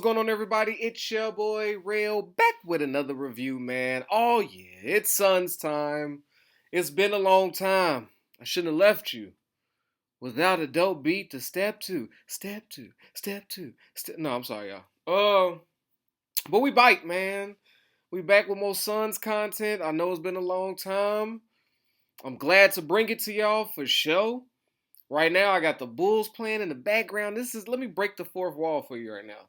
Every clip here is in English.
What's going on, everybody? It's your boy Rail back with another review, man. Oh yeah, it's Suns time. It's been a long time. I shouldn't have left you without a dope beat to step two, step two, step two, step. No, I'm sorry, y'all. But we bite, man. We back with more Suns content. I know it's been a long time. I'm glad to bring it to y'all for show. Right now, I got the Bulls playing in the background. Let me break the fourth wall for you right now.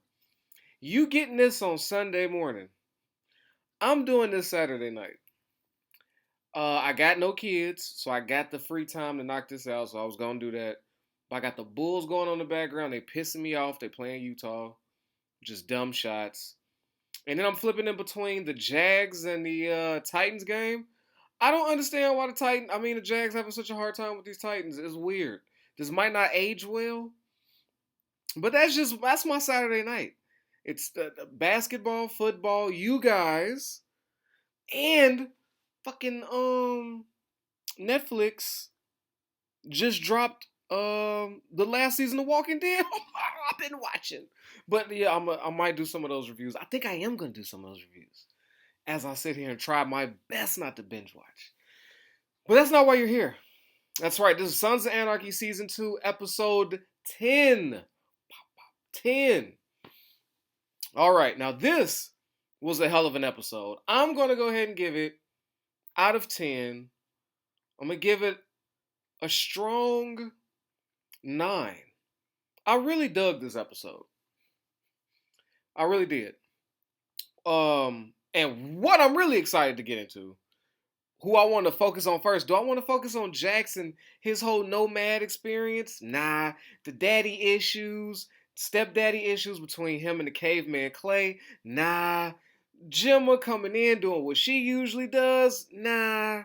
You getting this on Sunday morning. I'm doing this Saturday night. I got no kids, so I got the free time to knock this out, so I was going to do that. But I got the Bulls going on in the background. They pissing me off. They playing Utah. Just dumb shots. And then I'm flipping in between the Jags and the Titans game. I don't understand why the Jags having such a hard time with these Titans. It's weird. This might not age well, but that's my Saturday night. It's the basketball, football, you guys, and fucking Netflix just dropped the last season of Walking Dead. I've been watching. But yeah, I might do some of those reviews. I think I am gonna do some of those reviews as I sit here and try my best not to binge watch. But that's not why you're here. That's right. This is Sons of Anarchy Season 2, Episode 10. 10. All right, now this was a hell of an episode. I'm going to go ahead and give it, out of 10, I'm going to give it a strong 9. I really dug this episode. I really did. And what I'm really excited to get into, who I want to focus on first. Do I want to focus on Jackson, his whole nomad experience? Nah. The daddy issues, stepdaddy issues between him and the caveman Clay? Nah. Gemma coming in doing what she usually does? Nah.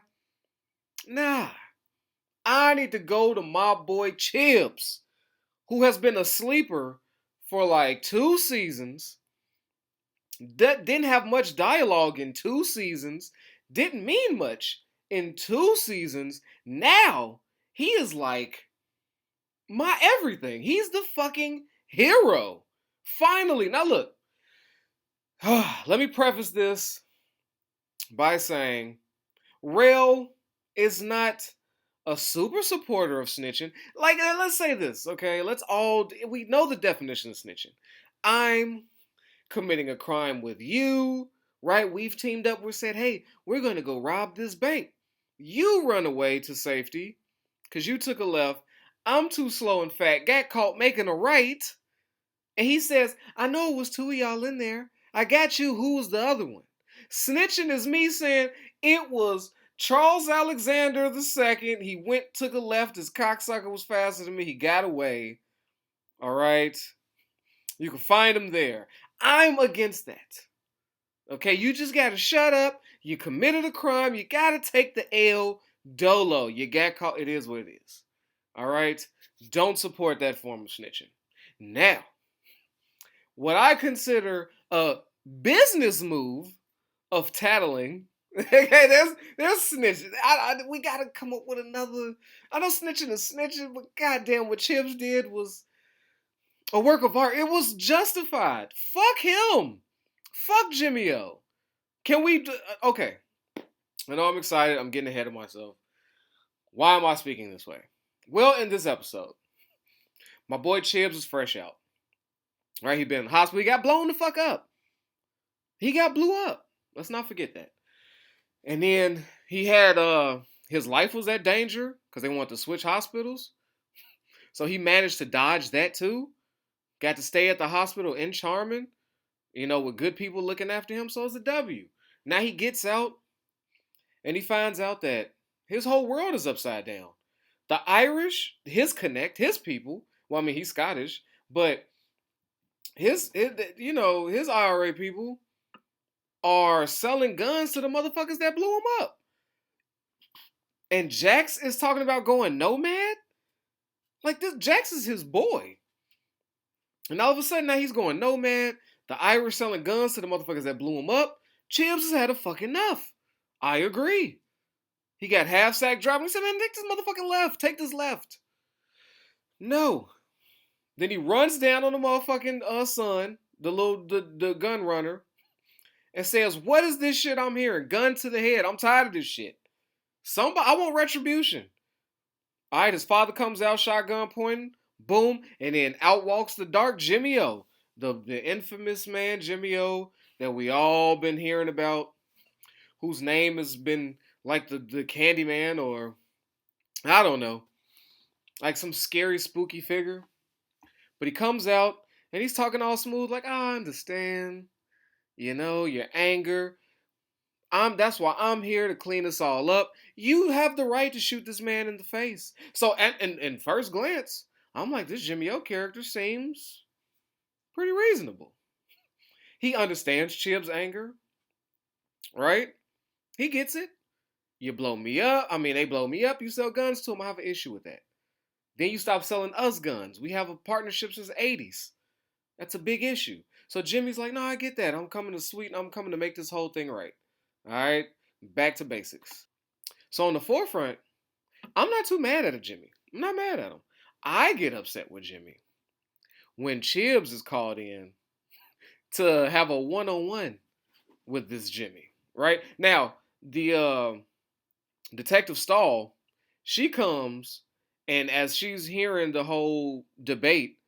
I need to go to my boy Chips, who has been a sleeper for like 2 seasons. Didn't have much dialogue in 2 seasons. Didn't mean much in 2 seasons. Now, he is like my everything. He's the fucking hero. Finally. Now look, let me preface this by saying Rail is not a super supporter of snitching. Like, let's say this, okay? We know the definition of snitching. I'm committing a crime with you, right? We've teamed up. We said, hey, we're going to go rob this bank. You run away to safety because you took a left. I'm too slow and fat. Got caught making a right. And he says, I know it was 2 of y'all in there. I got you. Who was the other one? Snitching is me saying it was Charles Alexander II. He took a left. His cocksucker was faster than me. He got away. All right. You can find him there. I'm against that. Okay, you just gotta shut up. You committed a crime. You gotta take the L dolo. You got caught. It is what it is. All right? Don't support that form of snitching. Now, what I consider a business move of tattling. Okay, there's snitching. We gotta come up with another. I know snitching is snitching, but goddamn, what Chips did was a work of art. It was justified. Fuck him. Fuck Jimmy O. Can we do... Okay. I know I'm excited. I'm getting ahead of myself. Why am I speaking this way? Well, in this episode, my boy Chibbs is fresh out. Right? He been in the hospital. He got blown the fuck up. He got blew up. Let's not forget that. And then he had... his life was at danger because they wanted to switch hospitals. So he managed to dodge that too. Got to stay at the hospital in Charmin, with good people looking after him. So it's a W. Now he gets out and he finds out that his whole world is upside down. The Irish, his people, well, I mean, he's Scottish, but his IRA people are selling guns to the motherfuckers that blew him up. And Jax is talking about going nomad? Like, Jax is his boy. And all of a sudden, now he's going nomad. The Irish selling guns to the motherfuckers that blew him up. Chibbs has had a fucking enough. I agree. He got half-sack driving. He said, man, take this motherfucking left. Take this left. No. Then he runs down on the motherfucking son. the gun runner, and says, "What is this shit I'm hearing? Gun to the head. I'm tired of this shit. Somebody, I want retribution." All right, his father comes out, shotgun pointing, boom, and then out walks the dark Jimmy O, the infamous man Jimmy O that we all been hearing about, whose name has been like the Candyman, or I don't know, like some scary spooky figure. But he comes out and he's talking all smooth, like, "I understand, your anger. That's why I'm here to clean us all up. You have the right to shoot this man in the face." So, and first glance, I'm like, this Jimmy O character seems pretty reasonable. He understands Chib's anger, right? He gets it. You blow me up. I mean, they blow me up. You sell guns to them. I have an issue with that. Then you stop selling us guns. We have a partnership since the 80s. That's a big issue. So Jimmy's like, "No, I get that. I'm coming to sweeten. I'm coming to make this whole thing right." All right, back to basics. So on the forefront, I'm not too mad at a Jimmy. I'm not mad at him. I get upset with Jimmy when Chibs is called in to have a one-on-one with this Jimmy. Right now, the Detective Stahl, she comes, and as she's hearing the whole debate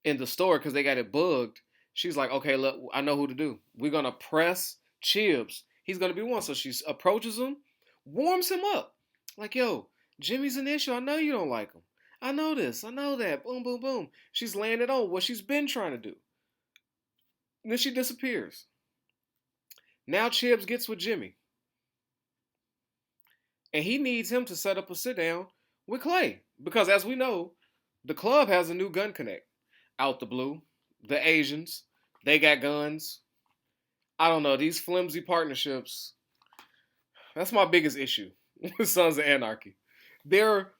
in the store because they got it bugged, she's like, "Okay, look, I know who to do. We're gonna press Chibs. He's gonna be one." So she approaches him, warms him up, like, "Yo, Jimmy's an issue. I know you don't like him. I know this. I know that." Boom, boom, boom. She's laying it on what she's been trying to do. And then she disappears. Now Chibs gets with Jimmy, and he needs him to set up a sit down with Clay because, as we know, the club has a new gun connect out the blue. The Asians, they got guns. I don't know, these flimsy partnerships. That's my biggest issue with Sons of Anarchy. They're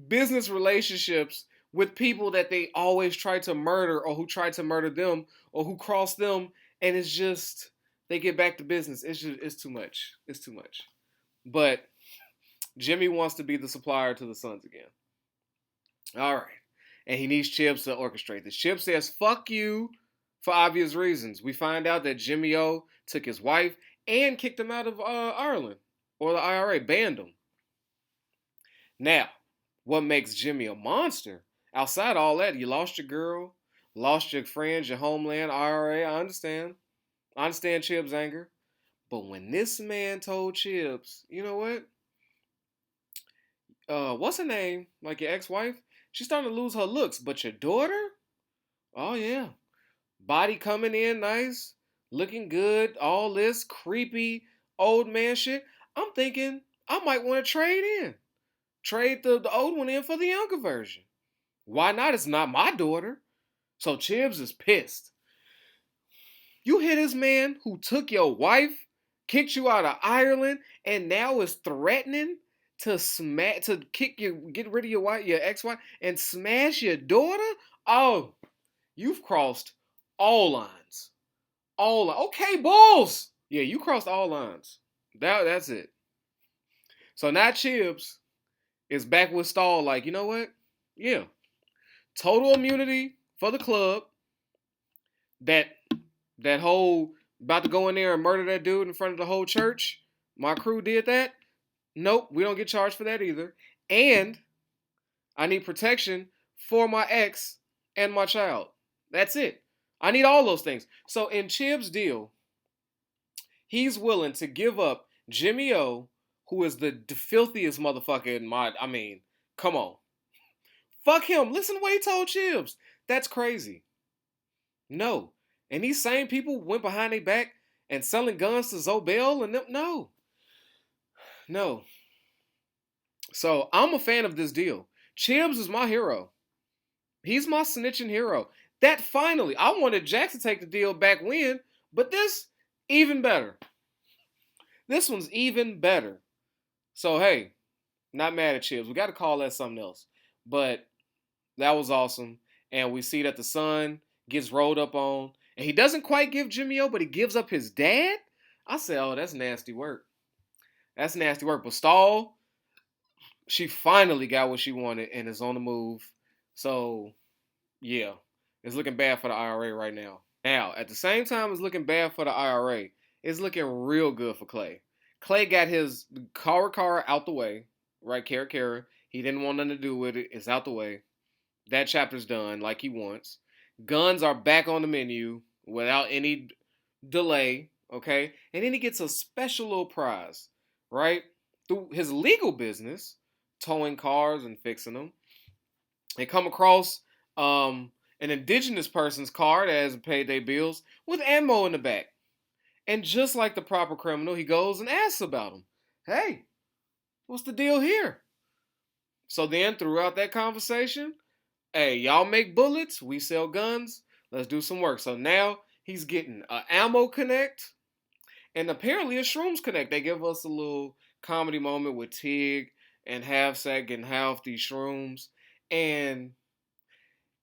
business relationships with people that they always try to murder, or who try to murder them, or who cross them, and it's just they get back to business. It's too much. It's too much. But Jimmy wants to be the supplier to the Suns again. All right. And he needs Chips to orchestrate this. Chip says, "Fuck you," for obvious reasons. We find out that Jimmy O took his wife and kicked him out of Ireland, or the IRA banned him. Now, what makes Jimmy a monster? Outside all that, you lost your girl, lost your friends, your homeland, IRA. I understand. I understand Chip's anger. But when this man told Chips, "You know what? What's her name? Like your ex-wife? She's starting to lose her looks, but your daughter? Oh yeah. Body coming in nice, looking good, all this creepy old man shit." I'm thinking I might want to trade in. Trade the old one in for the younger version. Why not? It's not my daughter. So Chibs is pissed. You hear this man who took your wife, kicked you out of Ireland, and now is threatening to kick you, get rid of your wife, your ex-wife, and smash your daughter? Oh, you've crossed all lines. All lines. Okay, Bulls. Yeah, you crossed all lines. That's it. So now Chibs is back with Stall. Like, you know what? Yeah, total immunity for the club. That that whole about to go in there and murder that dude in front of the whole church. My crew did that. Nope, we don't get charged for that either. And I need protection for my ex and my child. That's it. I need all those things. So in Chib's deal, he's willing to give up Jimmy O, who is the filthiest motherfucker in my. I mean, come on. Fuck him. Listen to what he told Chibs. That's crazy. No. And these same people went behind their back and selling guns to Zobel and them. No. No. So I'm a fan of this deal. Chibs is my hero. He's my snitching hero. That finally, I wanted Jack to take the deal back when, but this, even better. This one's even better. So hey, not mad at Chibs. We got to call that something else. But that was awesome. And we see that the son gets rolled up on. And he doesn't quite give Jimmy O, but he gives up his dad? I said, oh, that's nasty work. That's nasty work. But Stall, she finally got what she wanted and is on the move. So, yeah, it's looking bad for the IRA right now. Now, at the same time it's looking bad for the IRA, it's looking real good for Clay. Clay got his car out the way, right? Kara. He didn't want nothing to do with it. It's out the way. That chapter's done like he wants. Guns are back on the menu without any delay, okay? And then he gets a special little prize, right? Through his legal business, towing cars and fixing them. They come across an indigenous person's car that hasn't paid their bills with ammo in the back. And just like the proper criminal, he goes and asks about him. Hey, what's the deal here? So then, throughout that conversation, hey, y'all make bullets, we sell guns, let's do some work. So now he's getting an ammo connect and apparently a shrooms connect. They give us a little comedy moment with Tig and Half Sack getting half these shrooms. And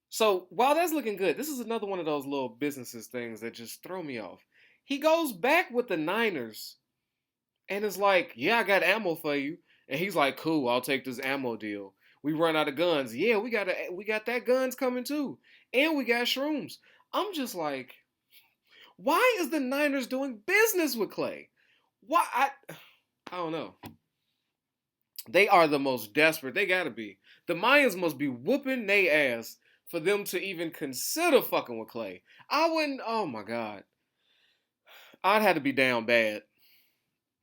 so while that's looking good, this is another one of those little businesses things that just throw me off. He goes back with the Niners and is like, yeah, I got ammo for you. And he's like, cool, I'll take this ammo deal. We run out of guns. Yeah, we got that guns coming too. And we got shrooms. I'm just like, why is the Niners doing business with Clay? Why I don't know. They are the most desperate. They gotta be. The Mayans must be whooping they ass for them to even consider fucking with Clay. I wouldn't. Oh my god, I'd have to be down bad,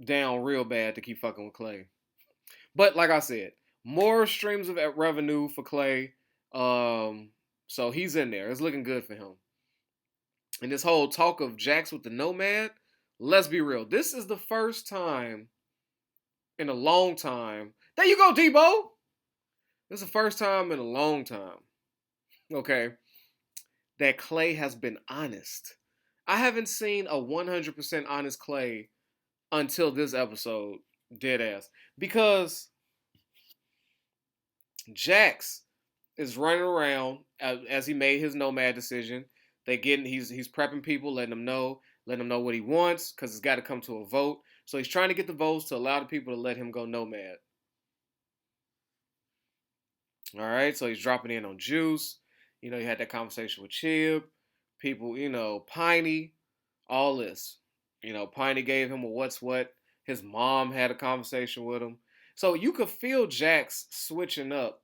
down real bad to keep fucking with Clay. But like I said, more streams of revenue for Clay. So he's in there. It's looking good for him. And this whole talk of Jax with the Nomad. Let's be real. This is the first time in a long time. There you go, Debo. This is the first time in a long time. Okay, that Clay has been honest. I haven't seen a 100% honest Clay until this episode, dead ass. Because Jax is running around as he made his nomad decision. He's prepping people, letting them know what he wants, because it's got to come to a vote. So he's trying to get the votes to allow the people to let him go nomad. All right, so he's dropping in on Juice. You know, he had that conversation with Chib. People, Piney, all this. Piney gave him a what's what. His mom had a conversation with him. So you could feel Jax switching up.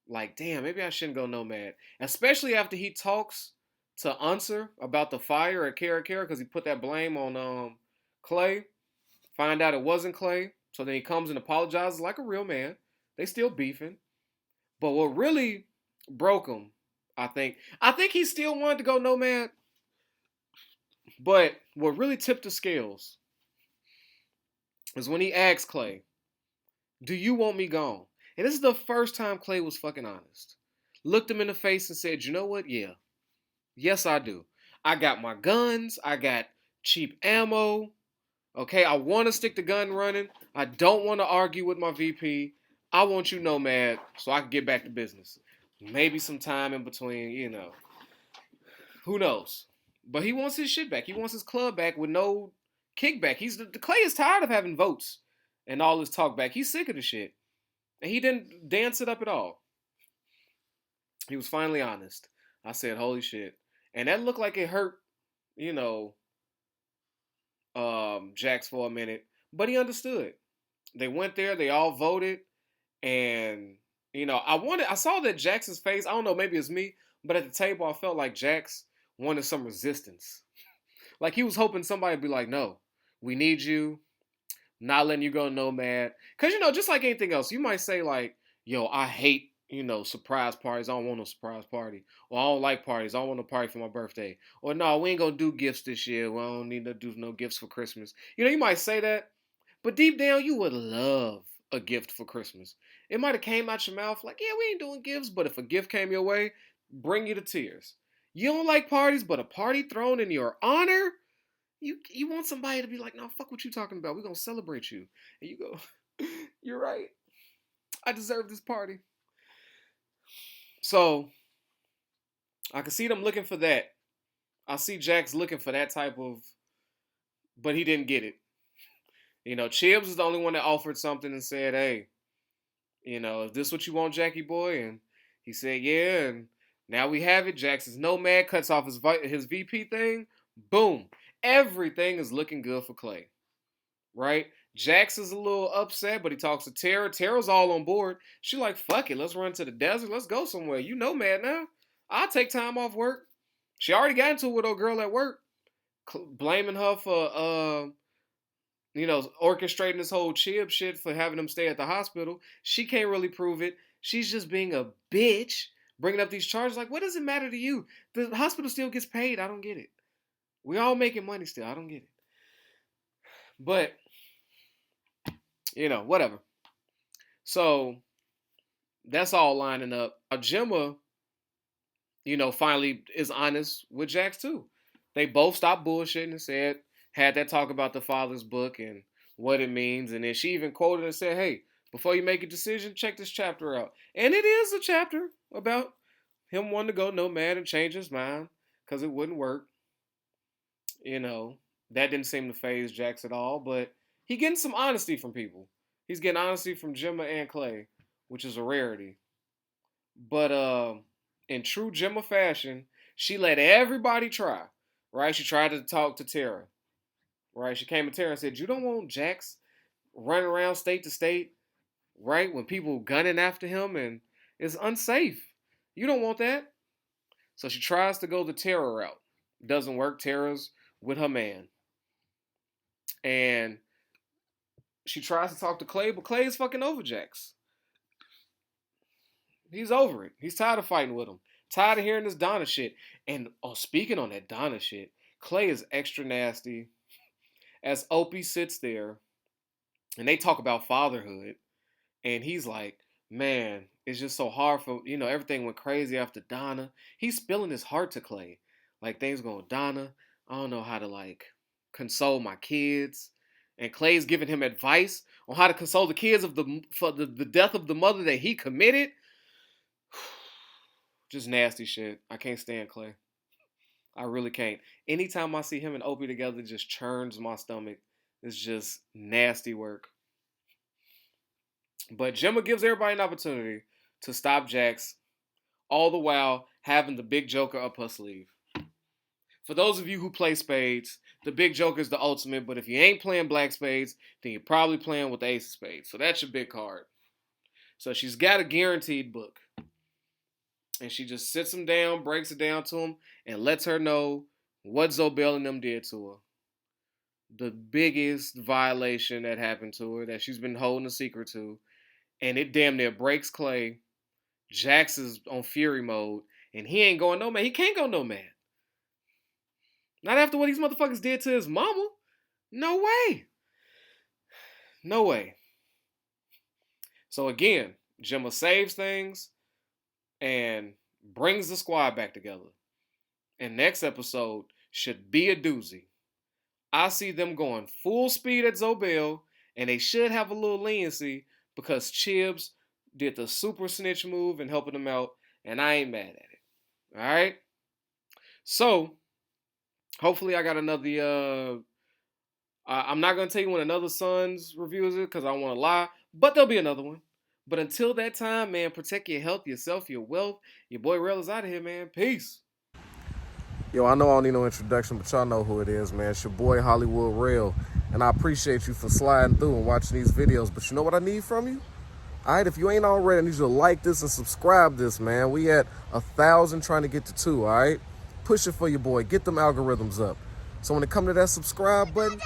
Like, damn, maybe I shouldn't go nomad. Especially after he talks to Unser about the fire at Kara because he put that blame on Clay. Find out it wasn't Clay. So then he comes and apologizes like a real man. They still beefing. But what really broke him, I think he still wanted to go nomad. But what really tipped the scales is when he asked Clay, do you want me gone? And this is the first time Clay was fucking honest. Looked him in the face and said, you know what? Yeah. Yes, I do. I got my guns. I got cheap ammo. Okay, I want to stick the gun running. I don't want to argue with my VP. I want you nomad so I can get back to business. Maybe some time in between, Who knows? But he wants his shit back. He wants his club back with no kickback. The Clay is tired of having votes and all this talk back. He's sick of the shit. And he didn't dance it up at all. He was finally honest. I said, holy shit. And that looked like it hurt, Jax for a minute. But he understood. They went there, they all voted, and I saw that Jax's face, I don't know, maybe it's me, but at the table I felt like Jax wanted some resistance. Like he was hoping somebody would be like, no, we need you. Not letting you go nomad. Because, just like anything else, you might say, like, yo, I hate, surprise parties. I don't want no surprise party. Or I don't like parties. I don't want a party for my birthday. Or no, we ain't going to do gifts this year. We don't need to do no gifts for Christmas. You might say that. But deep down, you would love a gift for Christmas. It might have came out your mouth like, yeah, we ain't doing gifts. But if a gift came your way, bring you to tears. You don't like parties, but a party thrown in your honor? You want somebody to be like, no, fuck what you talking about. We're going to celebrate you. And you go, you're right. I deserve this party. So, I can see them looking for that. I see Jax looking for that type of, but he didn't get it. Chibbs is the only one that offered something and said, hey, is this what you want, Jackie boy? And he said, yeah. And Now we have it. Jax is nomad, cuts off his VP thing. Boom. Everything is looking good for Clay. Right? Jax is a little upset, but he talks to Tara. Tara's all on board. She like, fuck it, let's run to the desert. Let's go somewhere. You nomad now. I'll take time off work. She already got into it with old girl at work, blaming her for orchestrating this whole Chib shit for having him stay at the hospital. She can't really prove it. She's just being a bitch, bringing up these charges. Like, what does it matter to you? The hospital still gets paid. I don't get it. We all making money still. I don't get it. But, whatever. So, that's all lining up. Now, Gemma, finally is honest with Jax too. They both stopped bullshitting and had that talk about the father's book and what it means. And then she even quoted and said, hey, before you make a decision, check this chapter out. And it is a chapter about him wanting to go nomad and change his mind because it wouldn't work. That didn't seem to faze Jax at all, but he getting some honesty from people. He's getting honesty from Gemma and Clay, which is a rarity. But in true Gemma fashion, she let everybody try, right? She tried to talk to Tara, right? She came to Tara and said, you don't want Jax running around state to state, right? When people gunning after him and it's unsafe. You don't want that. So she tries to go the Tara route. Doesn't work. Tara's with her man. And she tries to talk to Clay, but Clay is fucking over Jax. He's over it. He's tired of fighting with him. Tired of hearing this Donna shit. And speaking on that Donna shit, Clay is extra nasty. As Opie sits there and they talk about fatherhood, and he's like, man, it's just so hard for, everything went crazy after Donna. He's spilling his heart to Clay. Like, things going, Donna, I don't know how to, console my kids. And Clay's giving him advice on how to console the kids for the death of the mother that he committed. Just nasty shit. I can't stand Clay. I really can't. Anytime I see him and Opie together, it just churns my stomach. It's just nasty work. But Gemma gives everybody an opportunity to stop Jax, all the while having the big joker up her sleeve. For those of you who play spades, the big joker is the ultimate, but if you ain't playing black spades, then you're probably playing with the ace of spades. So that's your big card. So she's got a guaranteed book. And she just sits him down, breaks it down to him, and lets her know what Zobel and them did to her. The biggest violation that happened to her that she's been holding a secret to. And it damn near breaks Clay. Jax is on fury mode. And he ain't going nomad. He can't go nomad. Not after what these motherfuckers did to his mama. No way. No way. So again, Gemma saves things and brings the squad back together. And next episode should be a doozy. I see them going full speed at Zobel, and they should have a little leniency because Chibs did the super snitch move and helping them out, and I ain't mad at it. All right? So, hopefully I got another, I'm not going to tell you when another Sons reviews it because I don't want to lie, but there'll be another one. But until that time, man, protect your health, yourself, your wealth. Your boy Rel is out of here, man. Peace. Yo, I know I don't need no introduction, but y'all know who it is, man. It's your boy Hollywood Rel, and I appreciate you for sliding through and watching these videos. But you know what I need from you? All right, if you ain't already, I need you to like this and subscribe this, man. We at 1,000 trying to get to 2, all right? Push it for your boy. Get them algorithms up. So when it come to that subscribe button,